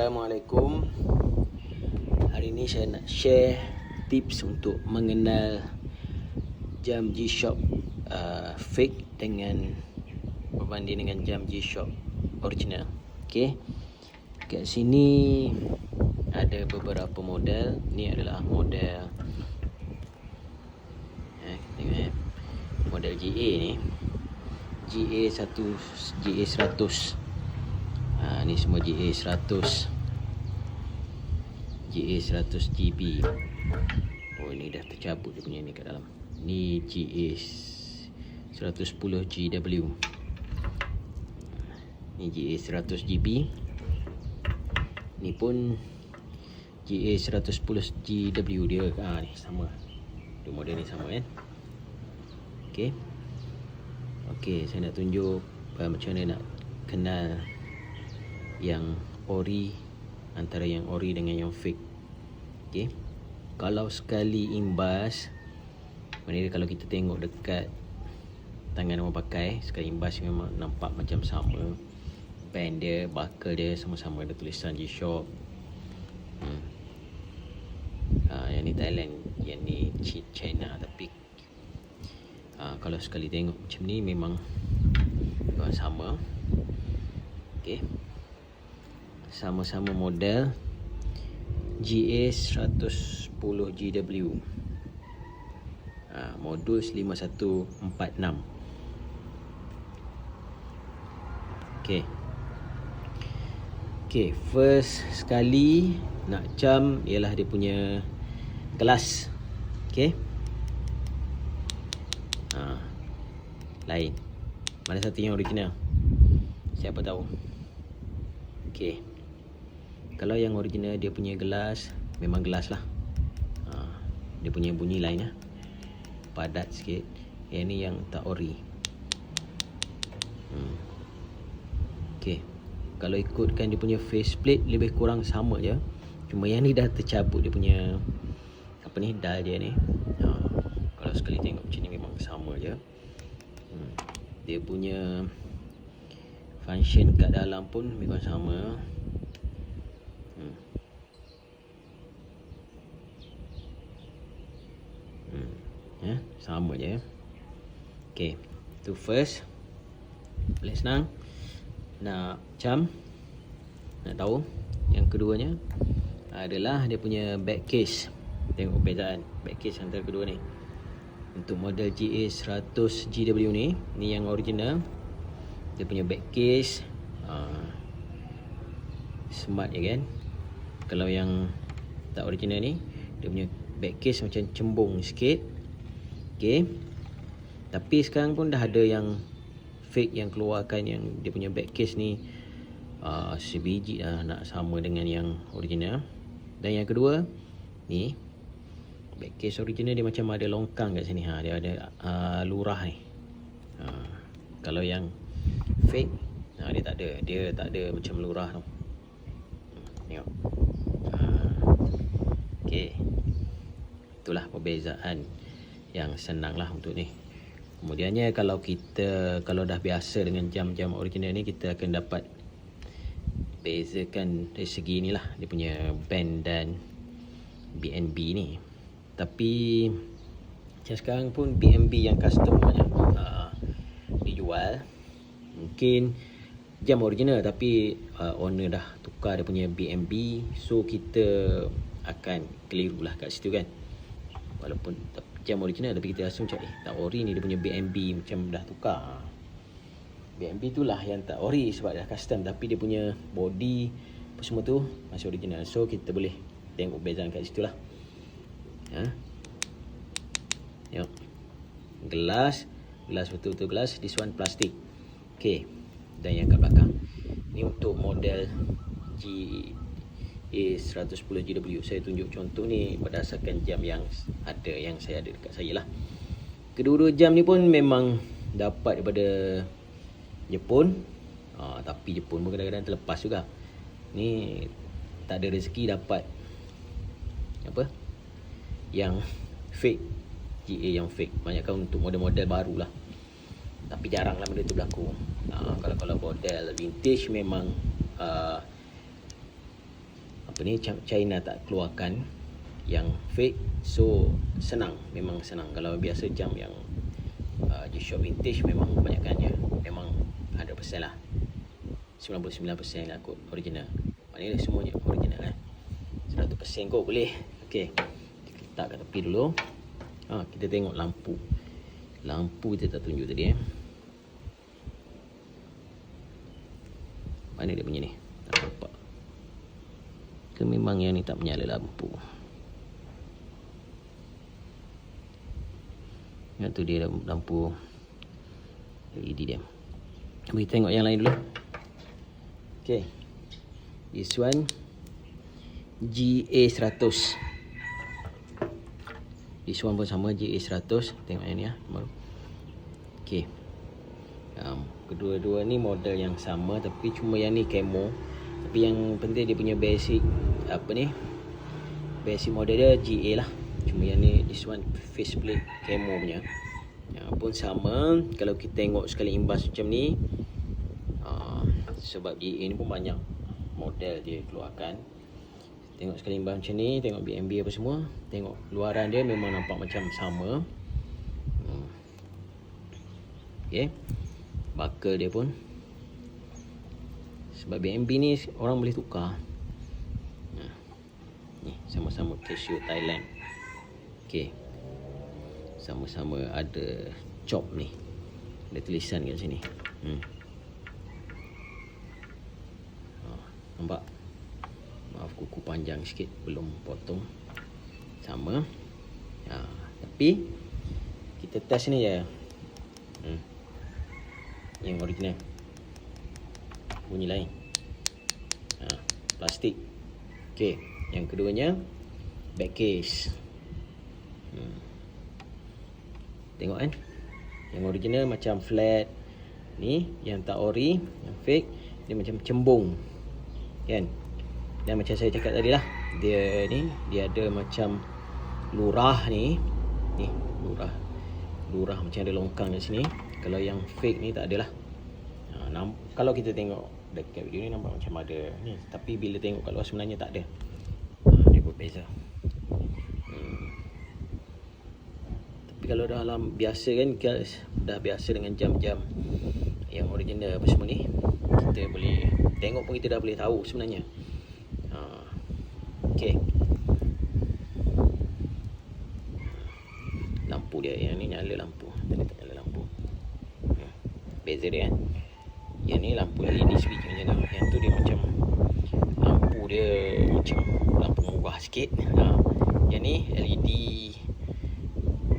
Assalamualaikum. Hari ini saya nak share tips untuk mengenal jam G-Shock fake dengan berbanding dengan jam G-Shock original. Okey. Kat sini ada beberapa model. Ni adalah model tengok model GA ni. GA100. Ni semua GA100 GB. Oh, ini dah tercabut dia punya ni kat dalam. Ni GA110 GW. Ni GA100 GB. Ni pun GA110 GW dia. Ni sama. Dua model ni sama kan. Okey, saya nak tunjuk macam mana nak kenal yang ori, antara yang ori dengan yang fake. Okey. Kalau sekali imbas, maknanya kalau kita tengok dekat tangan orang pakai, sekali imbas memang nampak macam sama. Band dia, buckle dia sama-sama ada tulisan G-Shock. Yang ni Thailand, yang ni China. Tapi kalau sekali tengok macam ni memang sama. Okey. Sama-sama model GA110 GW. Modul 5146. Okey, first sekali nak cam ialah dia punya gelas. Okey. Lain. Mana satu yang original? Siapa tahu? Okey. Kalau yang original dia punya gelas, memang gelas lah. Dia punya bunyi lain lah. Padat sikit. Yang ni yang tak ori. Okey. Kalau ikutkan dia punya faceplate, lebih kurang sama je. Cuma yang ni dah tercabut dia punya dial dia ni. Kalau sekali tengok macam ni memang sama je. Dia punya function kat dalam pun memang sama. Sama je. Okey, tu first. Boleh senang nak cam, nak tahu. Yang keduanya adalah dia punya back case. Tengok perbezaan back case antara kedua ni. Untuk model GA100 GW ni yang original. Dia punya back case smart je kan. Kalau yang tak original ni, dia punya back case macam cembung sikit. Okey. Tapi sekarang pun dah ada yang fake yang keluarkan yang dia punya back case ni sebiji dah nak sama dengan yang original. Dan yang kedua ni, back case original dia macam ada longkang kat sini. Dia ada lurah ni. Kalau yang fake dia tak ada. Dia tak ada macam lurah tu. Tengok. Okey. Itulah perbezaan yang senang lah untuk ni. Kemudiannya kalau dah biasa dengan jam-jam original ni, kita akan dapat bezakan dari segi ni lah, dia punya band dan BNB ni. Tapi macam sekarang pun BNB yang custom banyak dijual. Mungkin jam original tapi owner dah tukar dia punya BNB, so kita akan keliru lah kat situ kan. Walaupun jam original tapi kita rasa macam tak ori ni, dia punya BNB macam dah tukar. BNB tu lah yang tak ori sebab dah custom, tapi dia punya body apa semua tu masih original. So kita boleh tengok perbezaan kat situ lah. Tengok. Gelas betul-betul gelas. This one plastik. Okey. Dan yang kat belakang ni untuk model GA110 GW. Saya tunjuk contoh ni berdasarkan jam yang saya ada dekat saya lah. Kedua-dua jam ni pun memang dapat daripada Jepun. Tapi Jepun pun kadang-kadang terlepas juga. Ni tak ada rezeki dapat yang fake, GA yang fake. Banyakkan untuk model-model baru lah. Tapi jarang lah benda tu berlaku. Kalau model vintage memang ni, China tak keluarkan yang fake. So senang, memang senang. Kalau biasa jam yang G-Shock vintage memang kebanyakannya memang 100% lah, 99% lah kot original. Maknanya semuanya original 100% kot boleh. Okey, kita letak kat tepi dulu. Kita tengok lampu. Lampu kita tak tunjuk tadi Mana dia punya ni? Tak nampak ke memang yang ni tak menyala lampu? Yang tu dia lampu LED dia. Kita tengok yang lain dulu. Okay, this one GA100. This one pun sama, GA100. Tengok yang ni Okay, kedua-dua ni model yang sama, tapi cuma yang ni camo. Tapi yang penting dia punya basic basic model dia GA lah. Cuma yang ni, this one faceplate camo punya. Yang pun sama. Kalau kita tengok sekali imbas macam ni, sebab GA ni pun banyak model dia keluarkan. Tengok sekali imbas macam ni, tengok BNB apa semua, tengok luaran dia memang nampak macam sama. Okay, buckle dia pun, sebab BNB ni orang boleh tukar. Ni sama-sama Casio Thailand. Okay, sama-sama ada chop ni, ada tulisan kat sini. Nampak? Maaf kuku panjang sikit, belum potong. Sama. Tapi kita test ni je. Yang original bunyi lain. Plastik. Okay, yang keduanya back case. Tengok kan, yang original macam flat. Ni yang tak ori, yang fake, dia macam cembung kan. Dan macam saya cakap tadi lah, dia ni dia ada macam lurah ni. Ni lurah macam ada longkang kat sini. Kalau yang fake ni tak ada lah. Kalau kita tengok dekat video ni nampak macam ada ni, tapi bila tengok kat luar sebenarnya tak ada. Dia berbeza. Tapi kalau dalam biasa kan, dah biasa dengan jam-jam yang original apa semua ni, kita boleh tengok pun, kita dah boleh tahu sebenarnya. Okay, lampu dia yang ni nyala lampu, tadi tak nyala lampu. Beza dia kan. Yang ni lampu LED switch macam tu. Yang tu dia macam lampu dia macam lampu murah sikit. Yang ni LED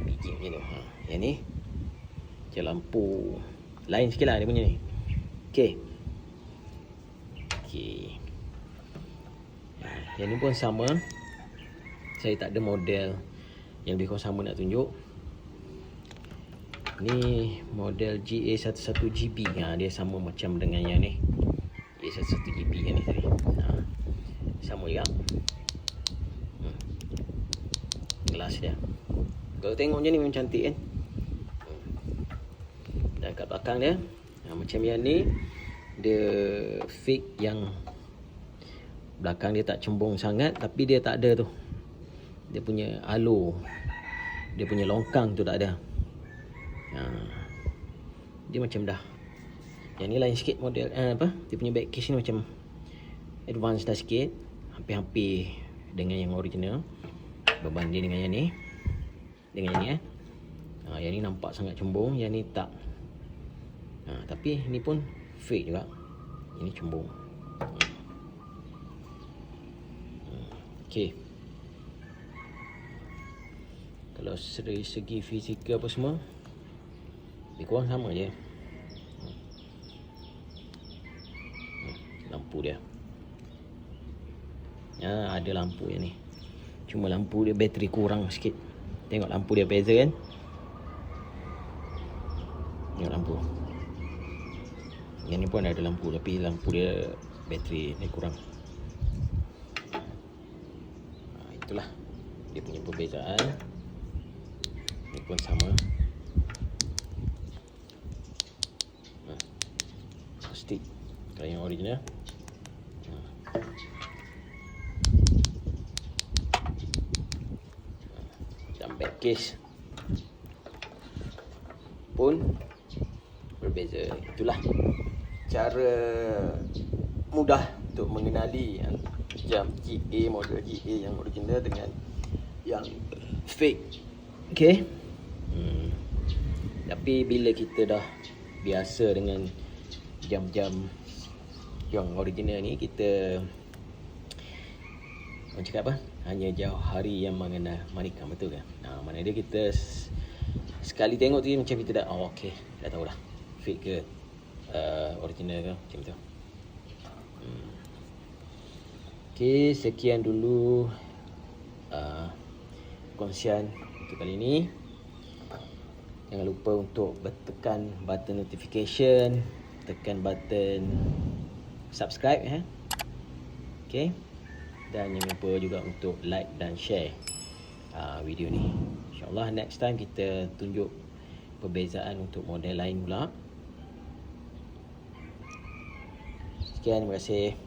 biji macam tu. Yang ni macam lampu lain sikit lah dia punya ni. Okay. Yang ni pun sama. Saya tak ada model yang lebih kurang sama nak tunjuk. Ni model GA11GB. Dia sama macam dengan yang ni, GA11GB yang ni tadi. Sama juga. Gelas dia, kalau tengok macam ni memang cantik kan. Dan kat belakang dia, macam yang ni, dia fake, yang belakang dia tak cembung sangat, tapi dia tak ada tu, dia punya halo, dia punya longkang tu tak ada. Dia macam dah. Yang ni lain sikit model. Dia punya back case ni macam advance dah sikit, hampir-hampir dengan yang original berbanding dengan yang ni. Dengan yang ni yang ni nampak sangat cembung, yang ni tak. Tapi ni pun fake juga. Ini cembung. Okay, kalau dari segi fizikal apa semua lebih kurang sama je. Lampu dia, ada lampu yang ni, cuma lampu dia bateri kurang sikit. Tengok lampu dia beza kan. Tengok lampu. Yang ni pun ada lampu, tapi lampu dia bateri ni kurang. Itulah dia punya perbezaan. Ni pun sama. Plastik. Kalau yang original back case pun berbeza. Itulah cara mudah untuk mengenali jam GA, model GA yang original dengan yang fake. Okay. Tapi bila kita dah biasa dengan jam-jam yang original ni, kita orang cakap apa? Hanya jauh hari yang mengenal manikam, betul kan? Mana dia kita sekali tengok tu macam kita dah okey, dah tahulah fake ke original ke macam tu. Okey, sekian dulu kongsian untuk kali ni. Jangan lupa untuk tekan button notification, tekan button subscribe okey. Dan jangan lupa juga untuk like dan share video ni. InsyaAllah next time kita tunjuk perbezaan untuk model lain pula. Sekian, terima kasih.